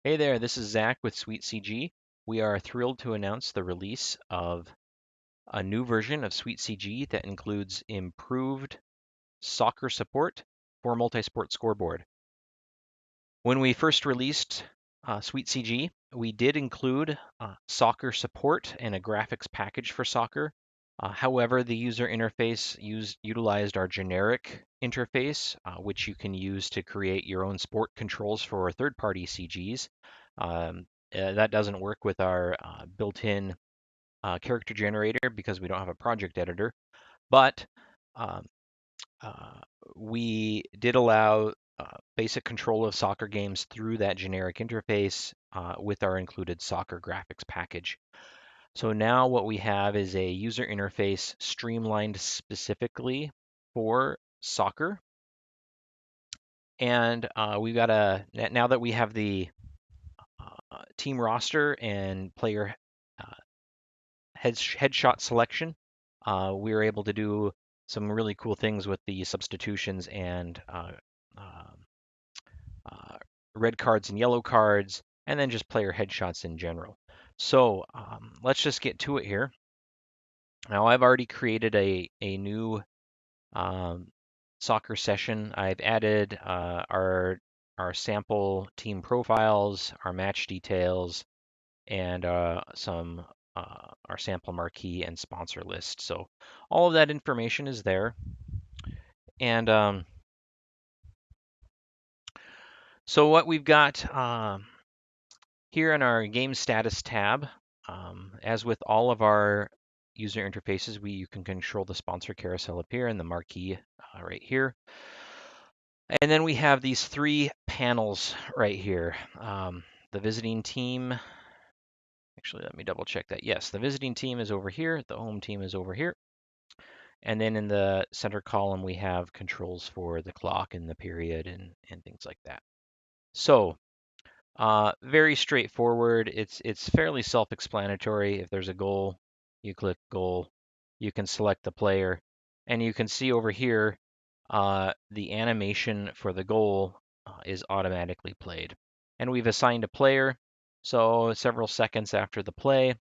Hey there, this is Zach with SweetCG. We are thrilled to announce the release of a new version of SweetCG that includes improved soccer support for multi-sport scoreboard. When we first released SweetCG, we did include soccer support and a graphics package for soccer. However, the user interface utilized our generic interface, which you can use to create your own sport controls for third-party CGs. That doesn't work with our built-in character generator because we don't have a project editor, but um, uh, we did allow basic control of soccer games through that generic interface with our included soccer graphics package. So now what we have is a user interface streamlined specifically for soccer. And we've got now that we have the team roster and player headshot selection, we were able to do some really cool things with the substitutions and um, uh, red cards and yellow cards, and then just player headshots in general. So let's just get to it here. Now I've already created a new um, soccer session. I've added our sample team profiles, our match details, and some our sample marquee and sponsor list. So all of that information is there. And so what we've got here in our game status tab, as with all of our user interfaces, you can control the sponsor carousel up here and the marquee right here. And then we have these three panels right here. The visiting team, actually, let me double check that. Yes, the visiting team is over here. The home team is over here. And then in the center column, we have controls for the clock and the period and things like that. So very straightforward. It's fairly self-explanatory. If there's a goal, you click goal. You can select the player, and you can see over here the animation for the goal is automatically played. And we've assigned a player, so several seconds after the play,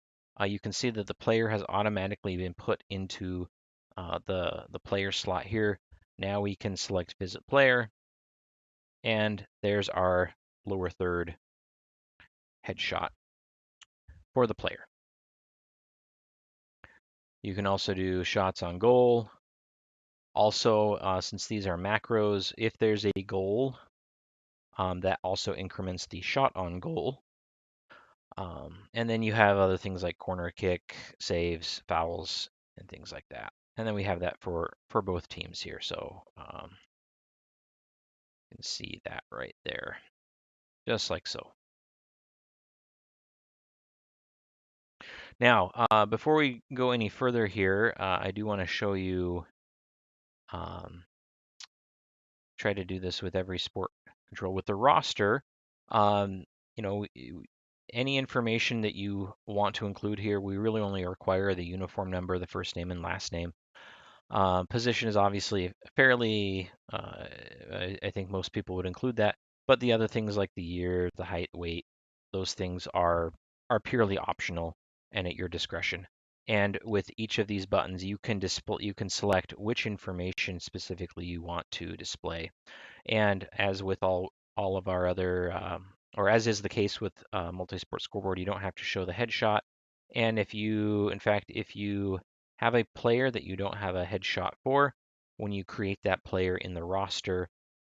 you can see that the player has automatically been put into the player slot here. Now we can select visit player, and there's our lower third headshot for the player. You can also do shots on goal. Also, since these are macros, if there's a goal, that also increments the shot on goal. And then you have other things like corner kick, saves, fouls, and things like that. And then we have that for both teams here. So you can see that right there, just like so. Now, before we go any further here, I do want to show you, try to do this with every sport control. With the roster, you know, any information that you want to include here, we really only require the uniform number, the first name and last name. Position is obviously fairly, I think most people would include that, but the other things like the year, the height, weight, those things are purely optional and at your discretion. And with each of these buttons, you can select which information specifically you want to display. And as with all of our other, or as is the case with multi-sport scoreboard, you don't have to show the headshot. And if you, in fact, if you have a player that you don't have a headshot for, when you create that player in the roster,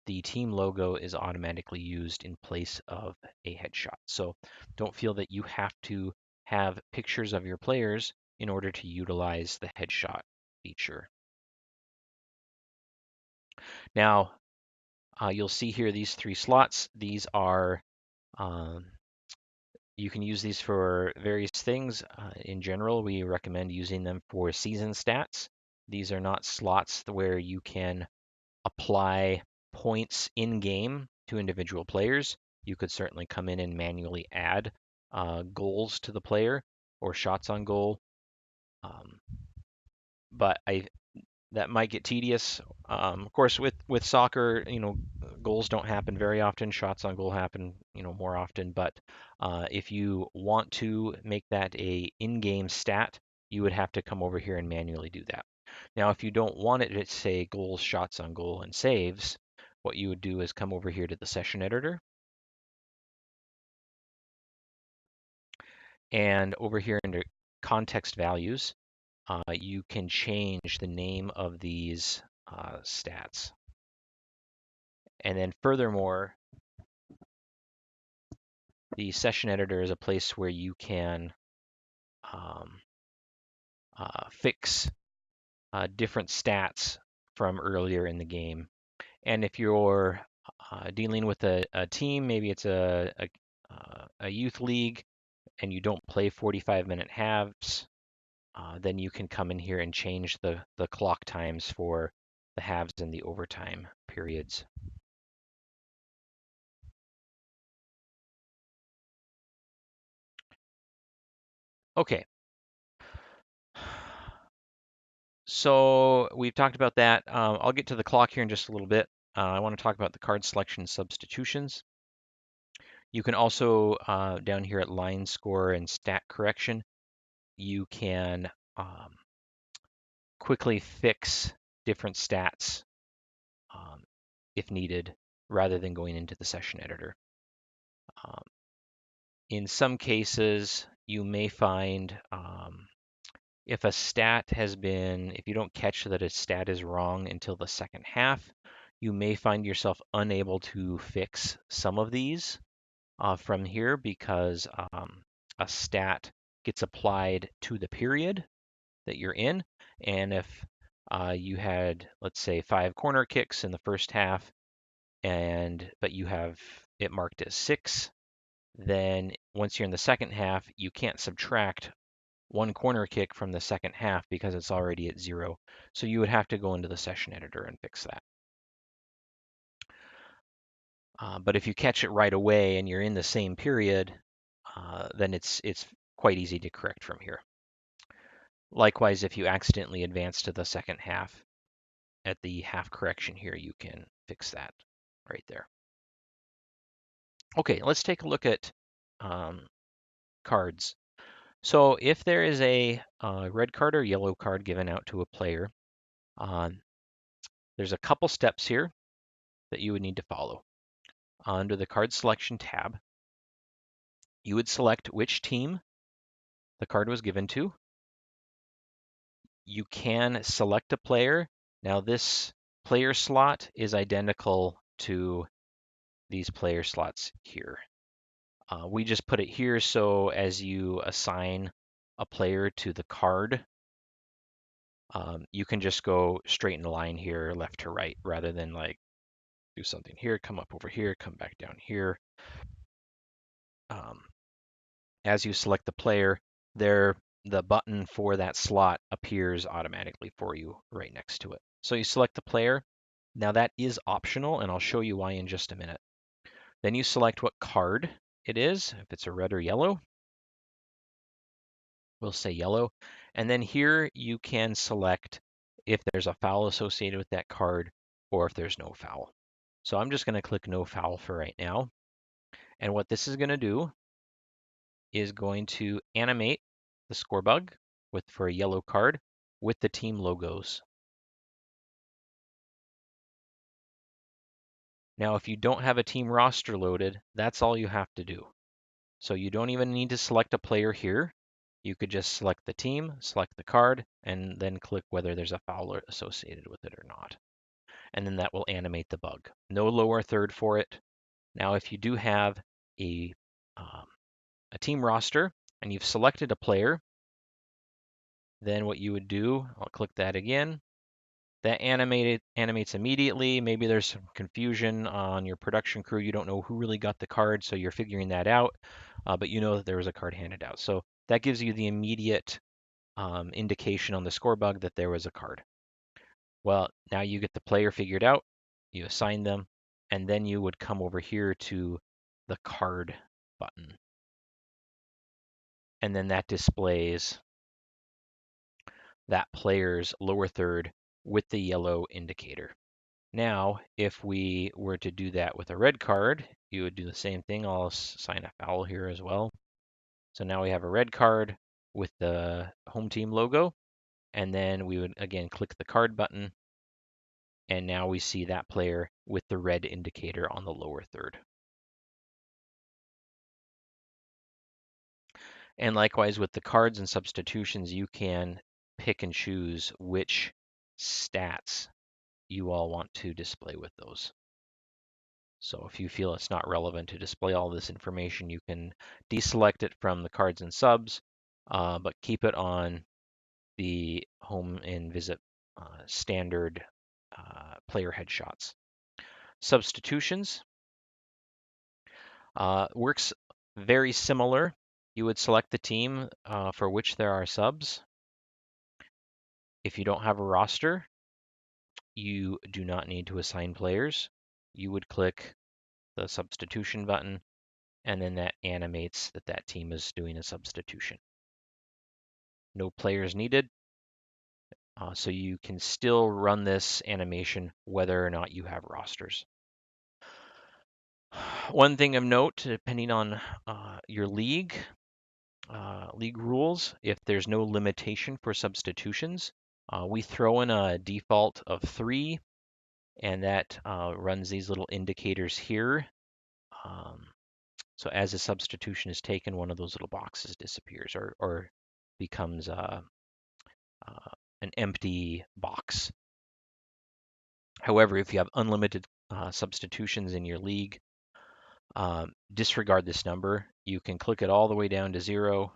the team logo is automatically used in place of a headshot. So don't feel that you have to have pictures of your players in order to utilize the headshot feature. Now, you'll see here these three slots. These are, you can use these for various things. In general, we recommend using them for season stats. These are not slots where you can apply points in game to individual players. You could certainly come in and manually add goals to the player or shots on goal. But that might get tedious. Of course, with soccer, goals don't happen very often. Shots on goal happen, more often. But if you want to make that a in-game stat, you would have to come over here and manually do that. Now, if you don't want it to say goals, shots on goal, and saves, what you would do is come over here to the session editor. And over here under context values, you can change the name of these stats. And then furthermore, the session editor is a place where you can um, fix different stats from earlier in the game. And if you're dealing with a team, maybe it's a youth league, and you don't play 45-minute halves, then you can come in here and change the clock times for the halves and the overtime periods. Okay. So we've talked about that. I'll get to the clock here in just a little bit. I want to talk about the card selection substitutions. You can also, down here at line score and stat correction, you can quickly fix different stats if needed, rather than going into the session editor. In some cases, you may find if a stat has been, if you don't catch that a stat is wrong until the second half, you may find yourself unable to fix some of these from here because a stat gets applied to the period that you're in. And if you had, let's say, 5 corner kicks in the first half, but you have it marked as 6, then once you're in the second half, you can't subtract 1 corner kick from the second half because it's already at 0. So you would have to go into the session editor and fix that. But if you catch it right away and you're in the same period, then it's quite easy to correct from here. Likewise, if you accidentally advance to the second half, at the half correction here, you can fix that right there. Okay, let's take a look at cards. So if there is a red card or yellow card given out to a player, there's a couple steps here that you would need to follow. Under the card selection tab, you would select which team the card was given to. You can select a player. Now this player slot is identical to these player slots here. We just put it here so as you assign a player to the card, you can just go straight in a line here, left to right, rather than like do something here, come up over here, come back down here. As you select the player, the button for that slot appears automatically for you right next to it. So you select the player. Now that is optional, and I'll show you why in just a minute. Then you select what card it is, if it's a red or yellow. We'll say yellow. And then here you can select if there's a foul associated with that card or if there's no foul. So I'm just going to click no foul for right now. And what this is going to do is going to animate the score bug for a yellow card with the team logos. Now, if you don't have a team roster loaded, that's all you have to do. So you don't even need to select a player here. You could just select the team, select the card, and then click whether there's a foul associated with it or not. And then that will animate the bug. No lower third for it. Now, if you do have a team roster and you've selected a player, then what you would do, I'll click that again. That animates immediately. Maybe there's some confusion on your production crew. You don't know who really got the card, so you're figuring that out. But you know that there was a card handed out. So that gives you the immediate indication on the score bug that there was a card. Well, now you get the player figured out. You assign them, and then you would come over here to the card button. And then that displays that player's lower third with the yellow indicator. Now, if we were to do that with a red card, you would do the same thing. I'll assign a foul here as well. So now we have a red card with the home team logo, and then we would again click the card button, and now we see that player with the red indicator on the lower third. And likewise with the cards and substitutions, you can pick and choose which stats you all want to display with those. So if you feel it's not relevant to display all this information, you can deselect it from the cards and subs, but keep it on the home and visit standard player headshots. Substitutions works very similar. You would select the team for which there are subs. If you don't have a roster, you do not need to assign players. You would click the substitution button, and then that animates that that team is doing a substitution. No players needed, so you can still run this animation whether or not you have rosters. One thing of note, depending on your league rules, if there's no limitation for substitutions, we throw in a default of 3, and that runs these little indicators here. So as a substitution is taken, one of those little boxes disappears or becomes an empty box. However, if you have unlimited substitutions in your league, disregard this number. You can click it all the way down to 0,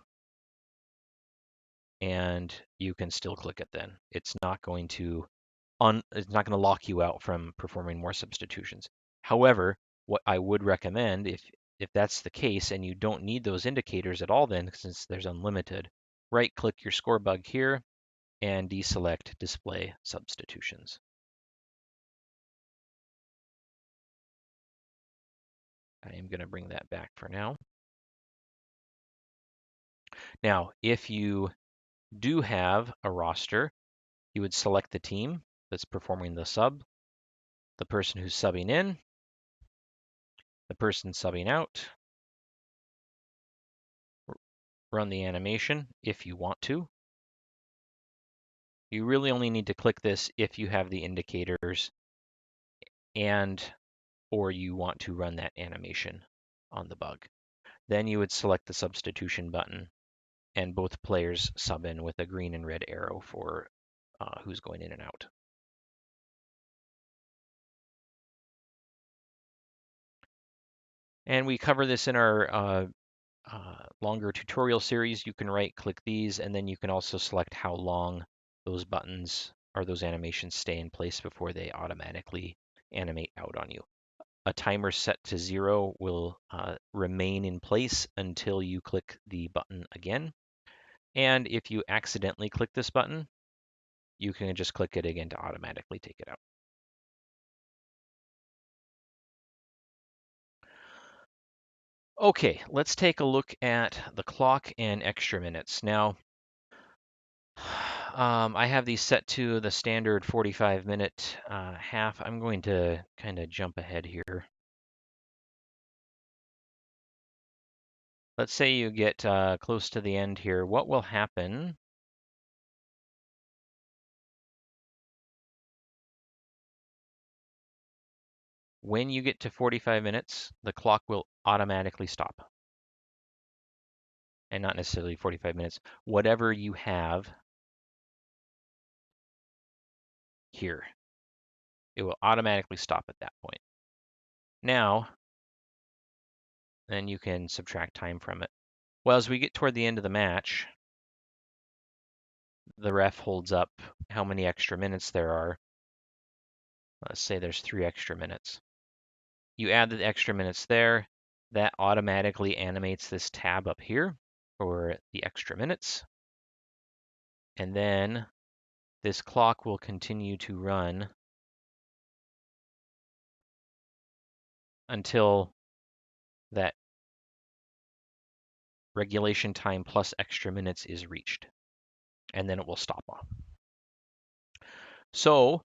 and you can still click it then. It's not going to lock you out from performing more substitutions. However, what I would recommend, if that's the case and you don't need those indicators at all, then since there's unlimited, right click your score bug here and deselect display substitutions. I am going to bring that back for now. Now, if you do have a roster, you would select the team that's performing the sub, the person who's subbing in, the person subbing out, run the animation if you want to. You really only need to click this if you have the indicators and or you want to run that animation on the bug. Then you would select the substitution button, and both players sub in with a green and red arrow for who's going in and out. And we cover this in our longer tutorial series. You can right-click these, and then you can also select how long those buttons or those animations stay in place before they automatically animate out on you. A timer set to 0 will remain in place until you click the button again. And if you accidentally click this button, you can just click it again to automatically take it out. Okay, let's take a look at the clock and extra minutes. Now, I have these set to the standard 45-minute half. I'm going to kind of jump ahead here. Let's say you get close to the end here. What will happen? When you get to 45 minutes, the clock will automatically stop. And not necessarily 45 minutes. Whatever you have here, it will automatically stop at that point. Now, then you can subtract time from it. Well, as we get toward the end of the match, the ref holds up how many extra minutes there are. Let's say there's 3 extra minutes. You add the extra minutes there. That automatically animates this tab up here for the extra minutes. And then this clock will continue to run until that regulation time plus extra minutes is reached. And then it will stop off. So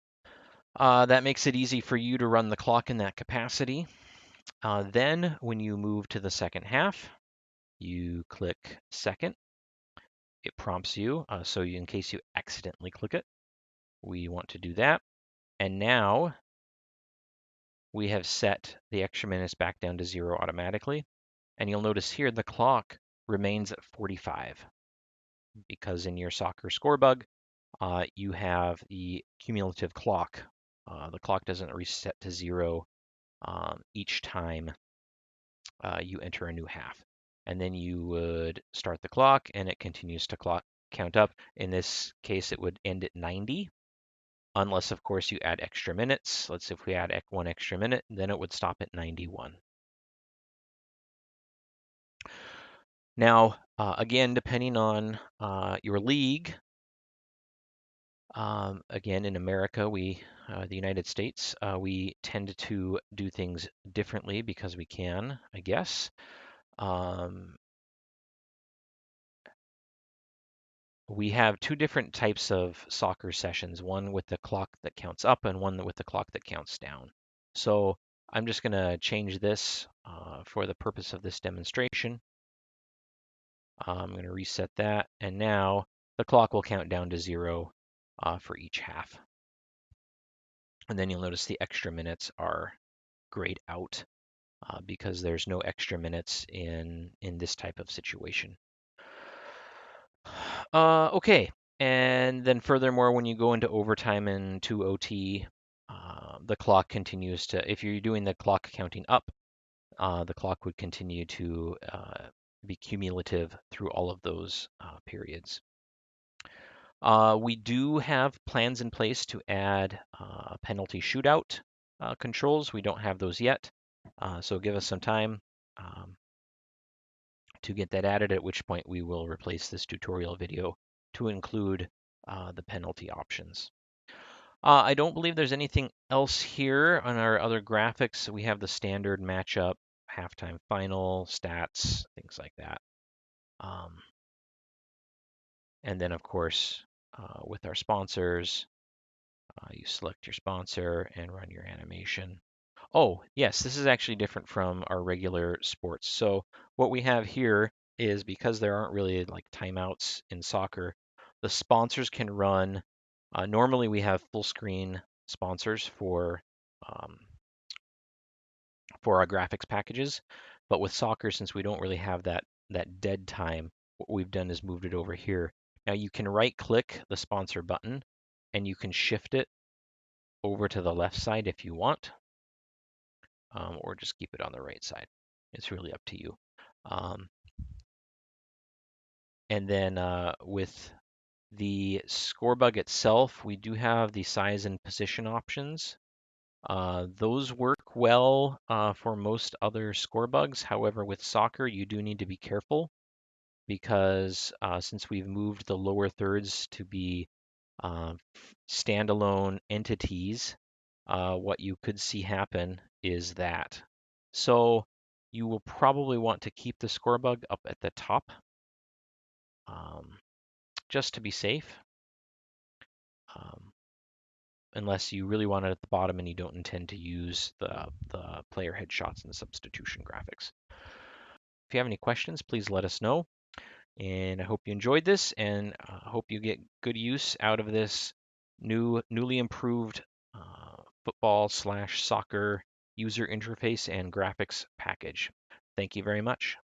that makes it easy for you to run the clock in that capacity. Then when you move to the second half, you click second. It prompts you, in case you accidentally click it, we want to do that. And now we have set the extra minutes back down to 0 automatically. And you'll notice here the clock remains at 45 because in your soccer score bug, you have the cumulative clock. The clock doesn't reset to 0 each time you enter a new half. And then you would start the clock and it continues to count up. In this case, it would end at 90, unless, of course, you add extra minutes. Let's say if we add 1 extra minute, then it would stop at 91. Now, again, depending on your league, again, in America, the United States, we tend to do things differently because we can, I guess. We have 2 different types of soccer sessions, one with the clock that counts up and one with the clock that counts down. So I'm just going to change this for the purpose of this demonstration. I'm going to reset that, and now the clock will count down to 0 for each half. And then you'll notice the extra minutes are grayed out because there's no extra minutes in this type of situation. Okay, and then furthermore, when you go into overtime and to OT, the clock continues to, if you're doing the clock counting up, the clock would continue to be cumulative through all of those periods. We do have plans in place to add penalty shootout controls. We don't have those yet, so give us some time to get that added, at which point we will replace this tutorial video to include the penalty options. I don't believe there's anything else here on our other graphics. We have the standard matchup, halftime final, stats, things like that. And then, of course, with our sponsors, you select your sponsor and run your animation. Oh, yes, this is actually different from our regular sports. So what we have here is, because there aren't really like timeouts in soccer, the sponsors can run. Normally we have full screen sponsors for our graphics packages, but with soccer, since we don't really have that dead time, what we've done is moved it over here. Now you can right click the sponsor button and you can shift it over to the left side if you want, or just keep it on the right side. It's really up to you. And then with the score bug itself, we do have the size and position options. Those work well for most other score bugs. However, with soccer, you do need to be careful because since we've moved the lower thirds to be standalone entities, what you could see happen is that. So you will probably want to keep the score bug up at the top just to be safe. Unless you really want it at the bottom and you don't intend to use the player headshots and the substitution graphics. If you have any questions, please let us know. And I hope you enjoyed this, and I hope you get good use out of this newly improved football/soccer user interface and graphics package. Thank you very much.